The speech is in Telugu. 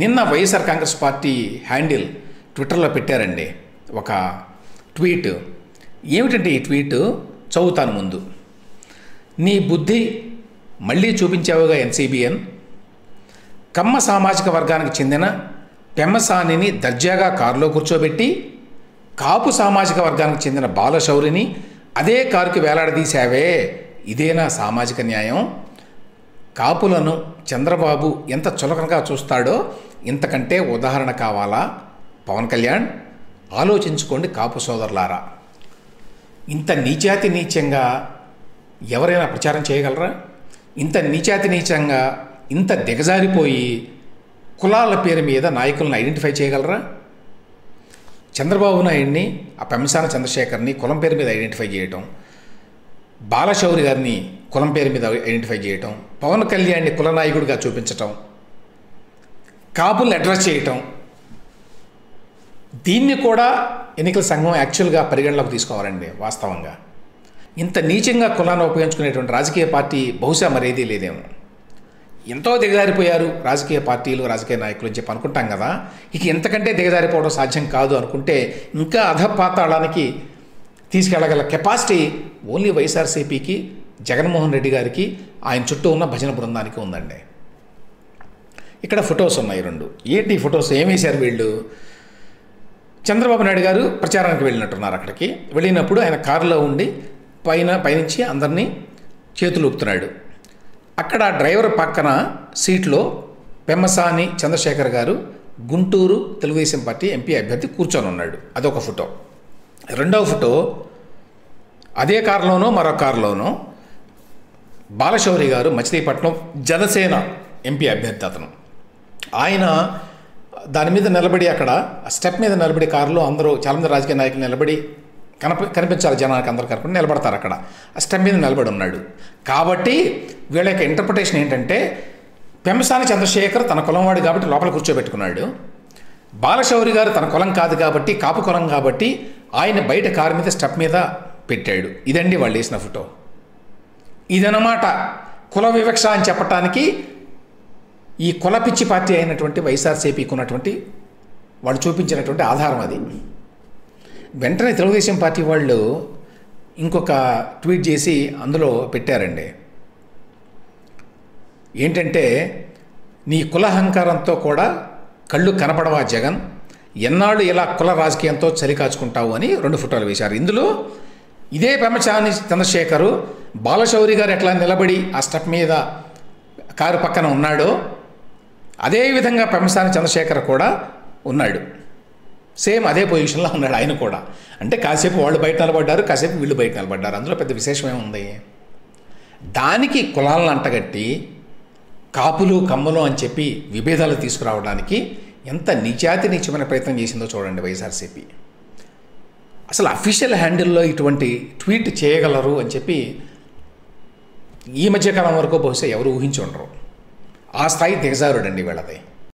నిన్న వైఎస్ఆర్ కాంగ్రెస్ పార్టీ హ్యాండిల్ ట్విట్టర్లో పెట్టారండి ఒక ట్వీట్. ఏమిటంటే ఈ ట్వీట్ చదువుతాను ముందు. నీ బుద్ధి మళ్ళీ చూపించావుగా ఎన్సీబీఎన్. కమ్మ సామాజిక వర్గానికి చెందిన పెమ్మసానిని దర్జాగా కారులో కూర్చోబెట్టి కాపు సామాజిక వర్గానికి చెందిన బాలశౌరిని అదే కారుకి వేలాడదీశావే, ఇదేనా సామాజిక న్యాయం? కాపులను చంద్రబాబు ఎంత చులకనగా చూస్తాడో ఇంతకంటే ఉదాహరణ కావాలా? పవన్ కళ్యాణ్ ఆలోచించుకోండి కాపు సోదరులారా. ఇంత నీచాతి నీచంగా ఎవరైనా ప్రచారం చేయగలరా? ఇంత నీచాతి నీచంగా ఇంత దిగజారిపోయి కులాల పేరు మీద నాయకులను ఐడెంటిఫై చేయగలరా? చంద్రబాబు నాయుడిని, ఆ పెమ్మసాని చంద్రశేఖర్ని కులం పేరు మీద ఐడెంటిఫై చేయటం, బాలశౌరి గారిని కులం పేరు మీద ఐడెంటిఫై చేయటం, పవన్ కళ్యాణ్ని కుల నాయకుడిగా చూపించటం, కాపుల్ని అడ్రస్ చేయటం, దీన్ని కూడా ఎన్నికల సంఘం యాక్చువల్గా పరిగణలోకి తీసుకోవాలండి. వాస్తవంగా ఇంత నీచంగా కులాన్ని ఉపయోగించుకునేటువంటి రాజకీయ పార్టీ బహుశా మరేదీ లేదేమో. ఎంతో దిగజారిపోయారు రాజకీయ పార్టీలు, రాజకీయ నాయకులు అని చెప్పి అనుకుంటాం కదా. ఇక ఎంతకంటే దిగజారిపోవడం సాధ్యం కాదు అనుకుంటే ఇంకా అధపాతాళానికి తీసుకెళ్ళగల కెపాసిటీ ఓన్లీ వైఎస్ఆర్సీపీకి, జగన్మోహన్ రెడ్డి గారికి, ఆయన చుట్టూ ఉన్న భజన బృందానికి ఉందండి. ఇక్కడ ఫొటోస్ ఉన్నాయి రెండు. ఏంటి ఫొటోస్? ఏమేశారు వీళ్ళు? చంద్రబాబు నాయుడు గారు ప్రచారానికి వెళ్ళినట్టున్నారు. అక్కడికి వెళ్ళినప్పుడు ఆయన కారులో ఉండి పైనుంచి అందరినీ చేతులు ఊపుతున్నాడు. అక్కడ డ్రైవర్ పక్కన సీట్లో పెమ్మసాని చంద్రశేఖర్ గారు, గుంటూరు తెలుగుదేశం పార్టీ ఎంపీ అభ్యర్థి కూర్చొని ఉన్నాడు. అదొక ఫోటో. రెండవ ఫోటో అదే కారులోనో మరో కారులోనో బాలశౌరి గారు, మచిలీపట్నం జనసేన ఎంపీ అభ్యర్థి అతను. ఆయన దాని మీద నిలబడి, అక్కడ స్టెప్ మీద నిలబడి, కారులో అందరూ చాలామంది రాజకీయ నాయకులు నిలబడి కనిపించాలి, జనానికి అందరూ కనపడి నిలబడతారు. అక్కడ ఆ స్టెప్ మీద నిలబడి ఉన్నాడు. కాబట్టి వీళ్ళ యొక్క ఇంటర్ప్రిటేషన్ ఏంటంటే పెమ్మసాని చంద్రశేఖర్ తన కులంవాడు కాబట్టి లోపల కూర్చోబెట్టుకున్నాడు, బాలశౌరి గారు తన కులం కాదు కాబట్టి, కాపు కులం కాబట్టి ఆయన బయట కారు మీద స్టెప్ మీద పెట్టాడు. ఇదండి వాళ్ళు వేసిన ఫోటో. ఇదన్నమాట కుల వివక్ష అని చెప్పటానికి ఈ కుల పిచ్చి పార్టీ అయినటువంటి వైఎస్ఆర్సీపీకి ఉన్నటువంటి వాళ్ళు చూపించినటువంటి ఆధారం అది. వెంటనే తెలుగుదేశం పార్టీ వాళ్ళు ఇంకొక ట్వీట్ చేసి అందులో పెట్టారండి. ఏంటంటే, నీ కులహంకారంతో కూడా కళ్ళు కనపడవా జగన్, ఎన్నాళ్ళు ఇలా కుల రాజకీయంతో చలి కాచుకుంటావు అని రెండు ఫోటోలు వేశారు. ఇందులో ఇదే పెమ్మసాని చంద్రశేఖరు బాలశౌరి గారు ఎట్లా నిలబడి ఆ స్టెప్ మీద కారు పక్కన ఉన్నాడో అదేవిధంగా పెమ్మసాని చంద్రశేఖర్ కూడా ఉన్నాడు. సేమ్ అదే పొజిషన్లో ఉన్నాడు ఆయన కూడా. అంటే కాసేపు వాళ్ళు బయట నిలబడ్డారు, కాసేపు వీళ్ళు బయట నిలబడ్డారు. అందులో పెద్ద విశేషం ఏముంది? దానికి కులాలను అంటగట్టి కాపులు కమ్మలు అని చెప్పి విభేదాలు తీసుకురావడానికి ఎంత నీచాతి నీచమైన ప్రయత్నం చేసిందో చూడండి వైఎస్ఆర్సీపీ. అసలు అఫీషియల్ హ్యాండిల్లో ఇటువంటి ట్వీట్ చేయగలరు అని చెప్పి ఈ మధ్యకాలం వరకు బహుశా ఎవరు ఊహించి ఉండరు. ఆ స్థాయి దిగజారుడండి వీళ్ళది.